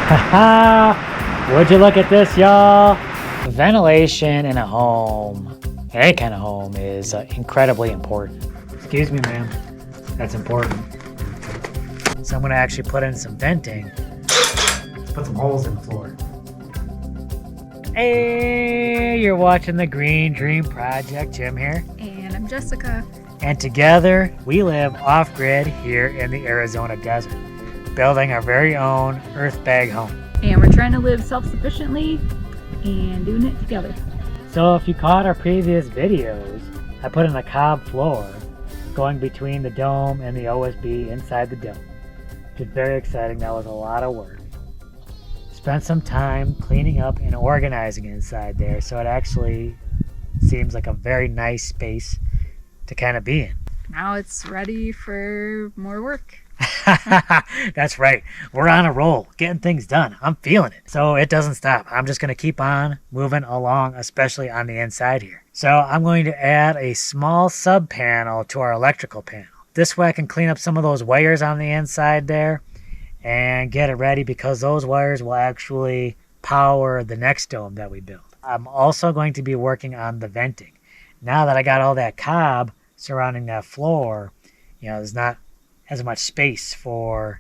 Haha! Would you look at this, y'all? Ventilation in a home, any kind of home, is incredibly important. Excuse me, ma'am. That's important. So I'm going to actually put in some venting. Let's put some holes in the floor. Hey, you're watching the Green Dream Project. Jim here. And I'm Jessica. And together, we live off-grid here in the Arizona desert, building our very own earthbag home. And we're trying to live self-sufficiently and doing it together. So if you caught our previous videos, I put in a cob floor going between the dome and the OSB inside the dome. Which is very exciting. That was a lot of work. Spent some time cleaning up and organizing inside there, so it actually seems like a very nice space to kind of be in. Now it's ready for more work. That's right. We're on a roll, getting things done. I'm feeling it. So it doesn't stop. I'm just going to keep on moving along, especially on the inside here. So I'm going to add a small sub panel to our electrical panel. This way I can clean up some of those wires on the inside there and get it ready, because those wires will actually power the next dome that we build. I'm also going to be working on the venting. Now that I got all that cob surrounding that floor, there's not as much space for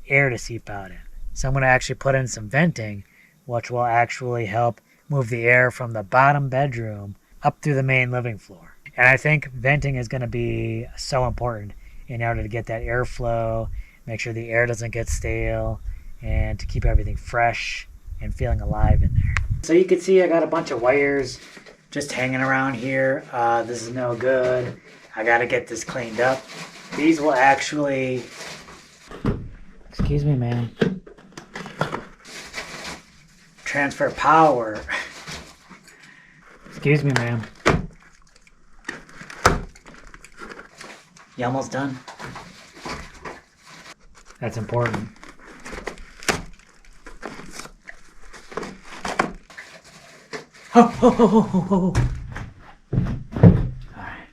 air to seep out in. So I'm going to actually put in some venting, which will actually help move the air from the bottom bedroom up through the main living floor. And I think venting is going to be so important in order to get that airflow, make sure the air doesn't get stale, and to keep everything fresh and feeling alive in there. So you can see I got a bunch of wires just hanging around here. This is no good. I got to get this cleaned up. These will actually, excuse me, man, transfer power. Excuse me, ma'am. You almost done? That's important. Oh. Alright.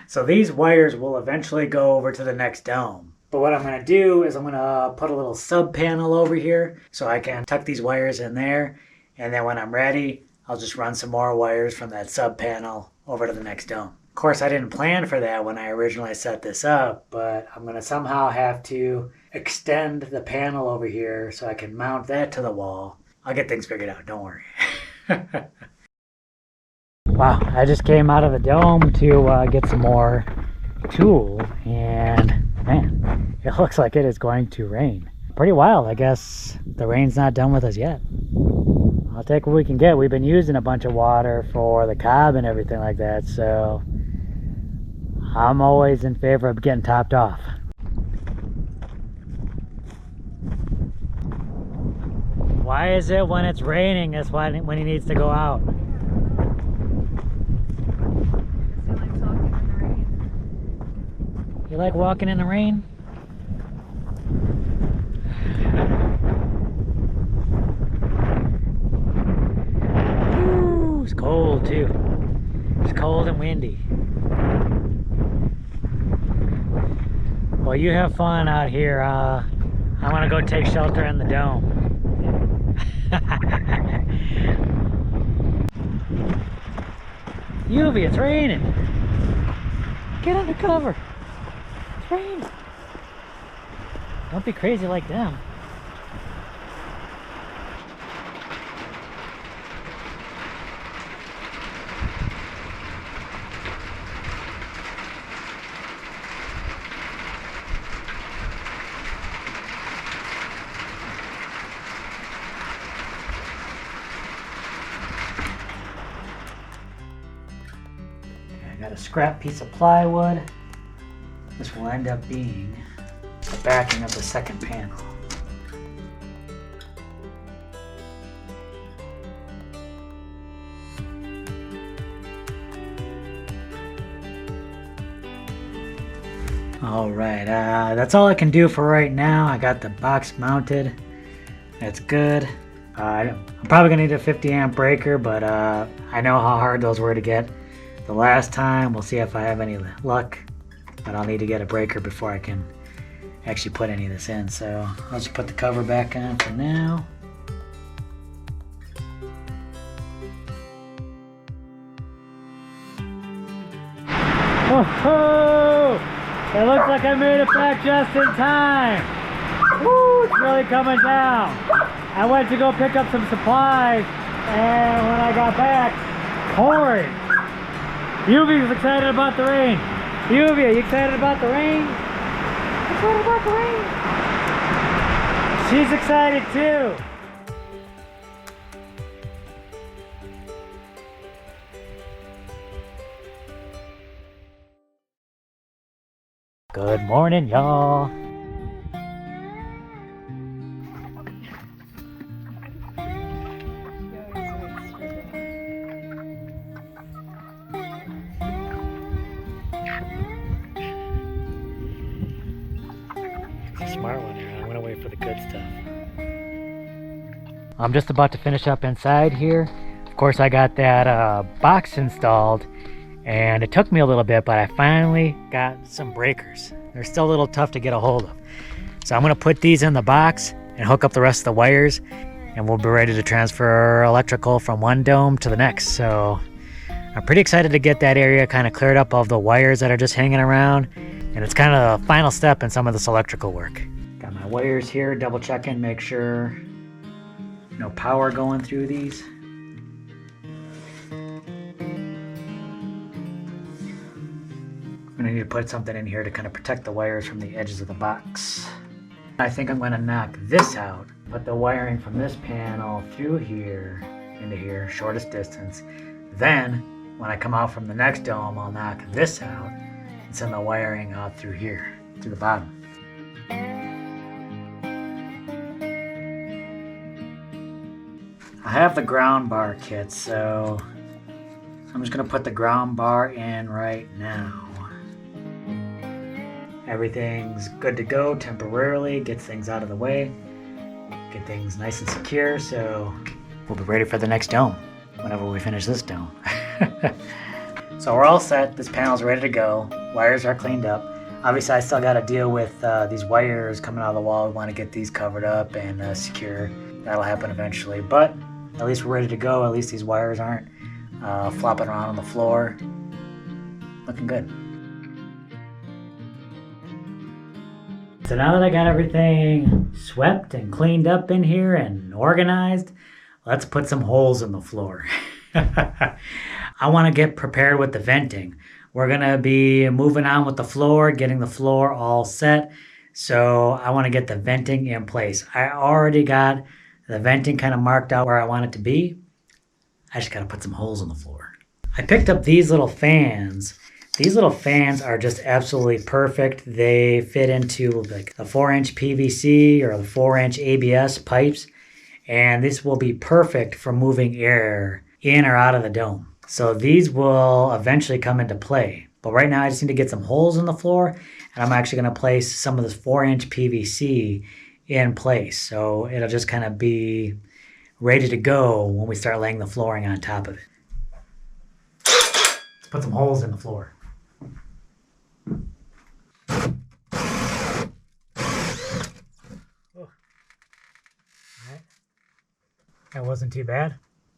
So these wires will eventually go over to the next dome. But what I'm going to do is I'm going to put a little sub panel over here so I can tuck these wires in there. And then when I'm ready, I'll just run some more wires from that sub panel over to the next dome. Of course, I didn't plan for that when I originally set this up, but I'm going to somehow have to extend the panel over here so I can mount that to the wall. I'll get things figured out, don't worry. Wow, I just came out of the dome to get some more tool, and man, it looks like it is going to rain. Pretty wild. I guess the rain's not done with us yet. I'll take what we can get. We've been using a bunch of water for the cob and everything like that, so I'm always in favor of getting topped off. Why is it when it's raining that's when he needs to go out? You like walking in the rain? Ooh, it's cold too. It's cold and windy. Well, you have fun out here. I'm gonna go take shelter in the dome. Yuvi, it's raining. Get under cover. It's raining. Don't be crazy like them. Got a scrap piece of plywood. This will end up being the backing of the second panel. Alright, that's all I can do for right now. I got the box mounted. That's good. I'm probably gonna need a 50 amp breaker, but I know how hard those were to get the last time. We'll see if I have any luck, but I'll need to get a breaker before I can actually put any of this in. So I'll just put the cover back on for now. Whoa! It looks like I made it back just in time. Woo! It's really coming down. I went to go pick up some supplies, and when I got back, pouring. Yuvi's excited about the rain. Yuvi, are you excited about the rain? Excited about the rain? She's excited too. Good morning, y'all. It's a smart one here. I'm gonna wait for the good stuff. I'm just about to finish up inside here. Of course, I got that box installed. And it took me a little bit, but I finally got some breakers. They're still a little tough to get a hold of. So I'm gonna put these in the box and hook up the rest of the wires, and we'll be ready to transfer electrical from one dome to the next. So I'm pretty excited to get that area kind of cleared up of the wires that are just hanging around. And it's kind of the final step in some of this electrical work. Got my wires here, double checking, make sure no power going through these. I'm gonna need to put something in here to kind of protect the wires from the edges of the box. I think I'm gonna knock this out, put the wiring from this panel through here into here, shortest distance. Then, when I come out from the next dome, I'll knock this out and send the wiring out through here, to the bottom. I have the ground bar kit, so I'm just gonna put the ground bar in right now. Everything's good to go temporarily, gets things out of the way, get things nice and secure, so we'll be ready for the next dome whenever we finish this dome. So we're all set, this panel's ready to go, wires are cleaned up. Obviously I still got to deal with these wires coming out of the wall. We want to get these covered up and secure. That'll happen eventually, but at least we're ready to go. At least these wires aren't flopping around on the floor. Looking good. So now that I got everything swept and cleaned up in here and organized, let's put some holes in the floor. I want to get prepared with the venting. We're going to be moving on with the floor, getting the floor all set. So I want to get the venting in place. I already got the venting kind of marked out where I want it to be. I just got to put some holes in the floor. I picked up these little fans. These little fans are just absolutely perfect. They fit into like the 4-inch PVC or the 4-inch ABS pipes. And this will be perfect for moving air in or out of the dome. So these will eventually come into play. But right now I just need to get some holes in the floor. And I'm actually going to place some of this 4-inch PVC in place. So it'll just kind of be ready to go when we start laying the flooring on top of it. Let's put some holes in the floor. That wasn't too bad.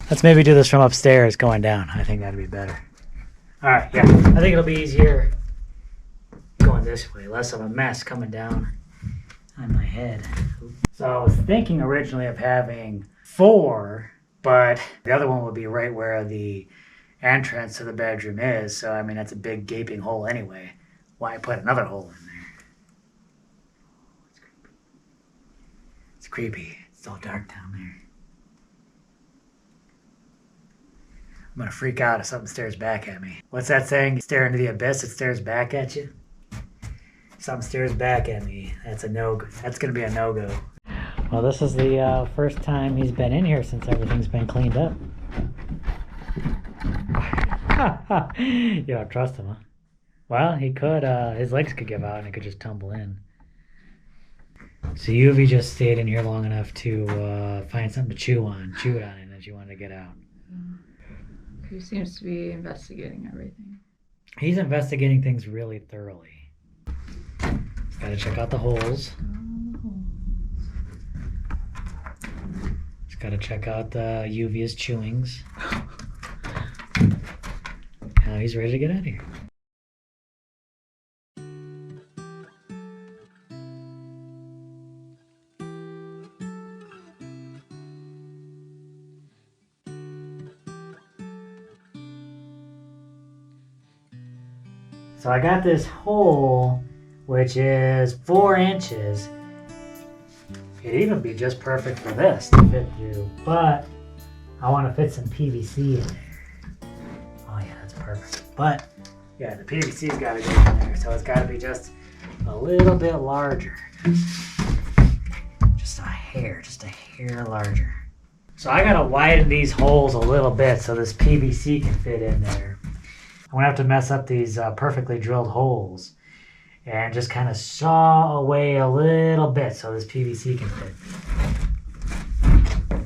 Let's maybe do this from upstairs going down. I think that'd be better. All right, yeah. I think it'll be easier going this way. Less of a mess coming down on my head. So I was thinking originally of having 4, but the other one would be right where the entrance to the bedroom is. So, I mean, that's a big gaping hole anyway. Why put another hole in there? It's creepy. It's all dark down there. I'm gonna freak out if something stares back at me. What's that saying? You stare into the abyss, it stares back at you? Something stares back at me. That's a no-go. That's gonna be a no-go. Well, this is the first time he's been in here since everything's been cleaned up. You don't trust him, huh? Well, he could, his legs could give out and he could just tumble in. So Yuvi just stayed in here long enough to find something to chew it on, and then she wanted to get out. He seems to be investigating everything. He's investigating things really thoroughly. Gotta check out the holes. Just gotta check out the Uvia's chewings. Now he's ready to get out of here. So I got this hole, which is 4 inches. It'd even be just perfect for this to fit through, but I want to fit some PVC in there. Oh yeah, that's perfect. But yeah, the PVC's got to go in there, so it's got to be just a little bit larger. Just a hair larger. So I gotta widen these holes a little bit so this PVC can fit in there. I'm gonna have to mess up these perfectly drilled holes and just kind of saw away a little bit so this PVC can fit.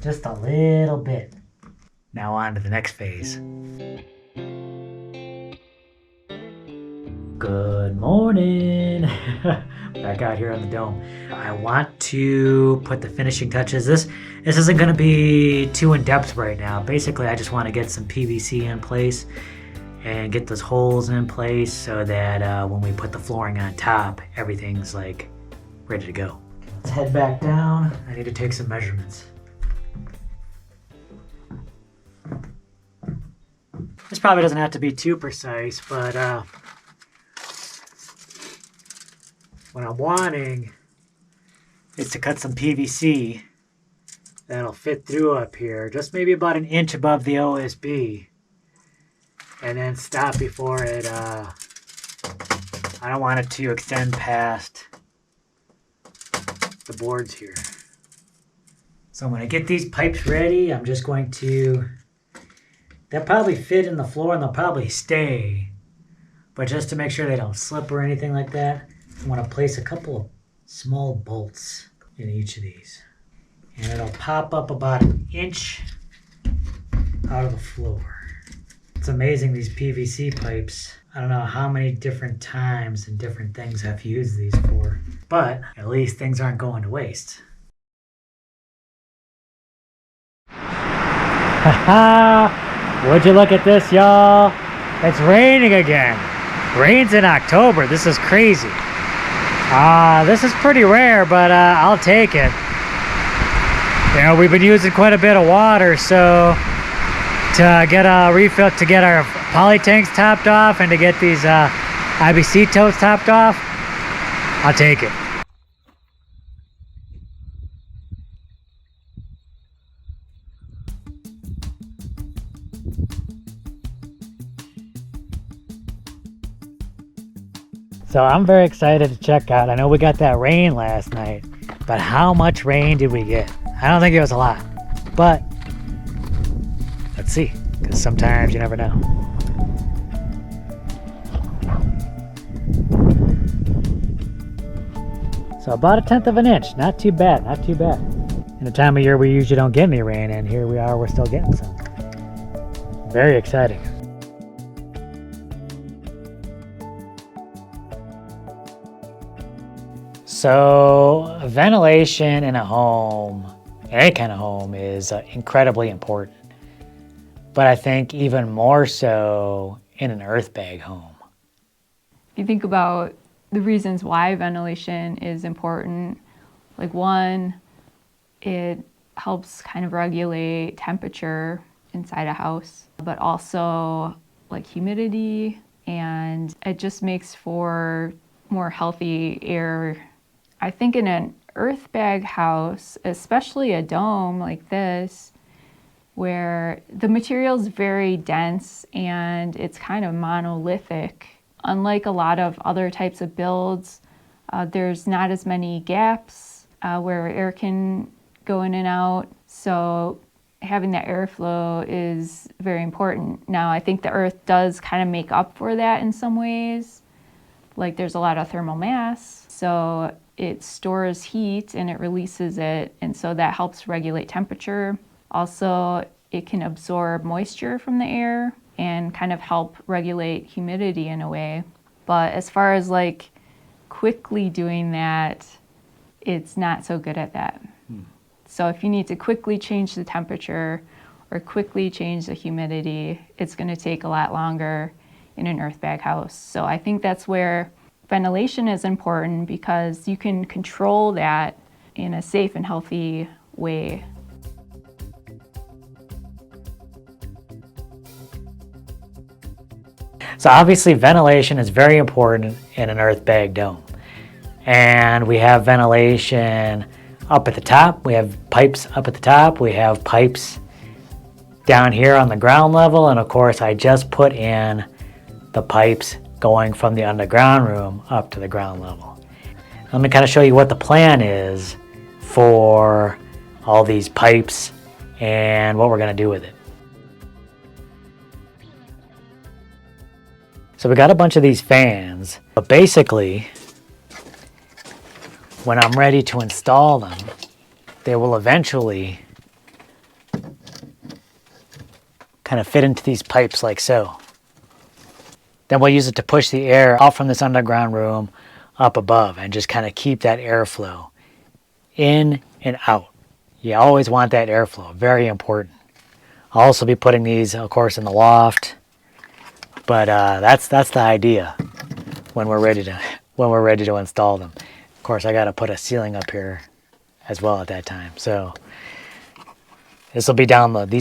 Just a little bit. Now on to the next phase. Good morning. Back out here on the dome. I want to put the finishing touches. This isn't gonna be too in depth right now. Basically, I just want to get some PVC in place and get those holes in place so that when we put the flooring on top, everything's like ready to go. Let's head back down. I need to take some measurements. This probably doesn't have to be too precise, but what I'm wanting is to cut some PVC that'll fit through up here, just maybe about 1 inch above the OSB. And then stop before it, I don't want it to extend past the boards here. So when I get these pipes ready, I'm just going to, they'll probably fit in the floor and they'll probably stay. But just to make sure they don't slip or anything like that, I want to place a couple of small bolts in each of these. And it'll pop up about 1 inch out of the floor. It's amazing, these PVC pipes. I don't know how many different times and different things I've used these for, but at least things aren't going to waste. Haha! Would you look at this, y'all? It's raining again. Rains in October. This is crazy. This is pretty rare, but I'll take it. You know, we've been using quite a bit of water, so to get a refill, to get our poly tanks topped off and to get these IBC totes topped off, I'll take it. So I'm very excited to check out. I know we got that rain last night, but how much rain did we get? I don't think it was a lot, but let's see, because sometimes you never know. So about 1/10 of an inch, not too bad, not too bad. In a time of year we usually don't get any rain, and here we are, we're still getting some. Very exciting. So ventilation in a home, any kind of home, is incredibly important. But I think even more so in an earthbag home. If you think about the reasons why ventilation is important, like one, it helps kind of regulate temperature inside a house, but also like humidity, and it just makes for more healthy air. I think in an earthbag house, especially a dome like this, where the material is very dense and it's kind of monolithic. Unlike a lot of other types of builds, there's not as many gaps where air can go in and out. So having that airflow is very important. Now, I think the earth does kind of make up for that in some ways. Like there's a lot of thermal mass, so it stores heat and it releases it, and so that helps regulate temperature. Also, it can absorb moisture from the air and kind of help regulate humidity in a way. But as far as like quickly doing that, it's not so good at that. So if you need to quickly change the temperature or quickly change the humidity, it's going to take a lot longer in an earthbag house. So I think that's where ventilation is important, because you can control that in a safe and healthy way. So obviously ventilation is very important in an earthbag dome. And we have ventilation up at the top. We have pipes up at the top. We have pipes down here on the ground level. And of course, I just put in the pipes going from the underground room up to the ground level. Let me kind of show you what the plan is for all these pipes and what we're going to do with it. So we got a bunch of these fans, but basically when I'm ready to install them, they will eventually kind of fit into these pipes like so. Then we'll use it to push the air out from this underground room up above and just kind of keep that airflow in and out. You always want that airflow, very important. I'll also be putting these, of course, in the loft, but that's the idea when we're ready to install them. Of course, I got to put a ceiling up here as well at that time. So these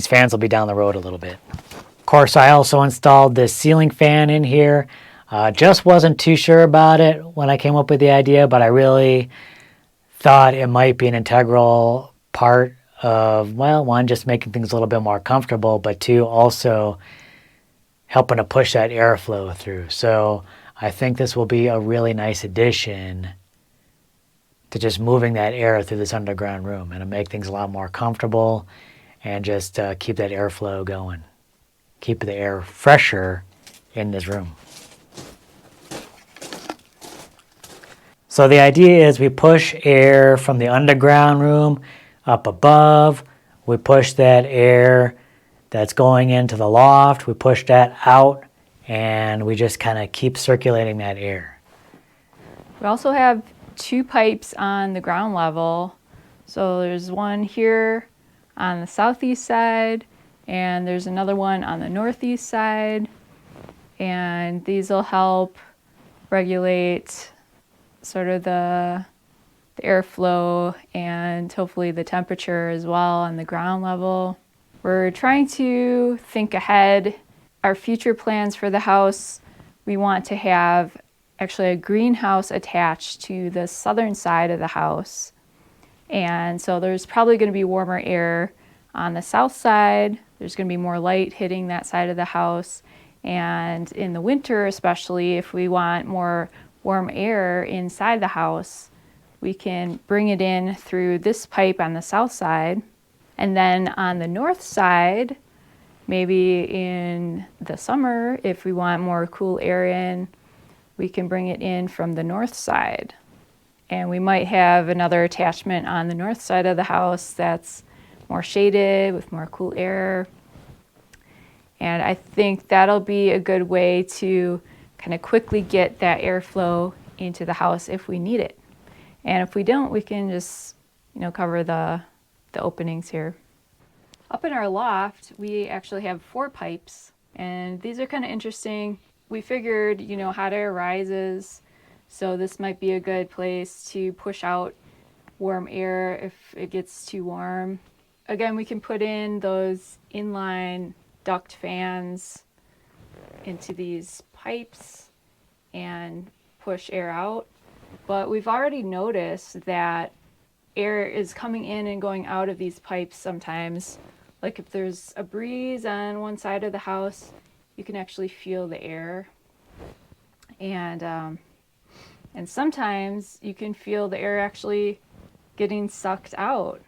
fans will be down the road a little bit. Of course, I also installed this ceiling fan in here. Just wasn't too sure about it when I came up with the idea, but I really thought it might be an integral part of, well, one, just making things a little bit more comfortable, but two, also helping to push that airflow through. So I think this will be a really nice addition to just moving that air through this underground room, and to make things a lot more comfortable and just keep that airflow going. Keep the air fresher in this room. So the idea is we push air from the underground room up above. We push that air that's going into the loft. We push that out, and we just kind of keep circulating that air. We also have 2 pipes on the ground level. So there's one here on the southeast side, and there's another one on the northeast side. And these will help regulate sort of the airflow and hopefully the temperature as well on the ground level. We're trying to think ahead. Our future plans for the house, we want to have actually a greenhouse attached to the southern side of the house. And so there's probably going to be warmer air on the south side. There's going to be more light hitting that side of the house. And in the winter, especially if we want more warm air inside the house, we can bring it in through this pipe on the south side. And then on the north side, maybe in the summer, if we want more cool air in, we can bring it in from the north side. And we might have another attachment on the north side of the house that's more shaded with more cool air. And I think that'll be a good way to kind of quickly get that airflow into the house if we need it. And if we don't, we can just, cover the openings here. Up in our loft, we actually have 4 pipes, and these are kind of interesting. We figured, hot air rises, so this might be a good place to push out warm air if it gets too warm. Again, we can put in those inline duct fans into these pipes and push air out. But we've already noticed that air is coming in and going out of these pipes sometimes. Like if there's a breeze on one side of the house, you can actually feel the air. And sometimes you can feel the air actually getting sucked out.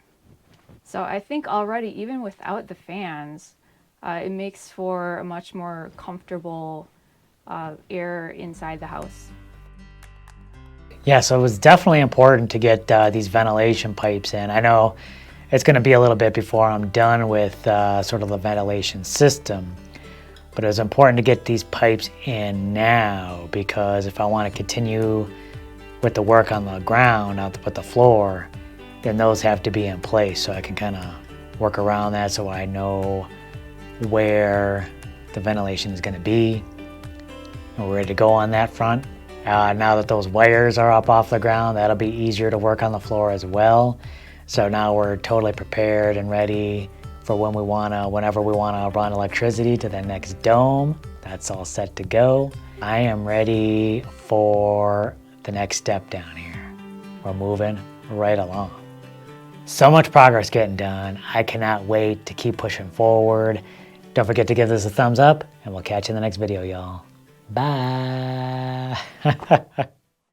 So I think already, even without the fans, it makes for a much more comfortable air inside the house. Yeah, so it was definitely important to get these ventilation pipes in. I know it's going to be a little bit before I'm done with sort of the ventilation system, but it was important to get these pipes in now, because if I want to continue with the work on the ground, not with the floor, then those have to be in place so I can kind of work around that so I know where the ventilation is going to be. And we're ready to go on that front. Now that those wires are up off the ground, that'll be easier to work on the floor as well. So now we're totally prepared and ready for whenever we wanna run electricity to the next dome. That's all set to go. I am ready for the next step down here. We're moving right along. So much progress getting done. I cannot wait to keep pushing forward. Don't forget to give this a thumbs up, and we'll catch you in the next video, y'all. Bye.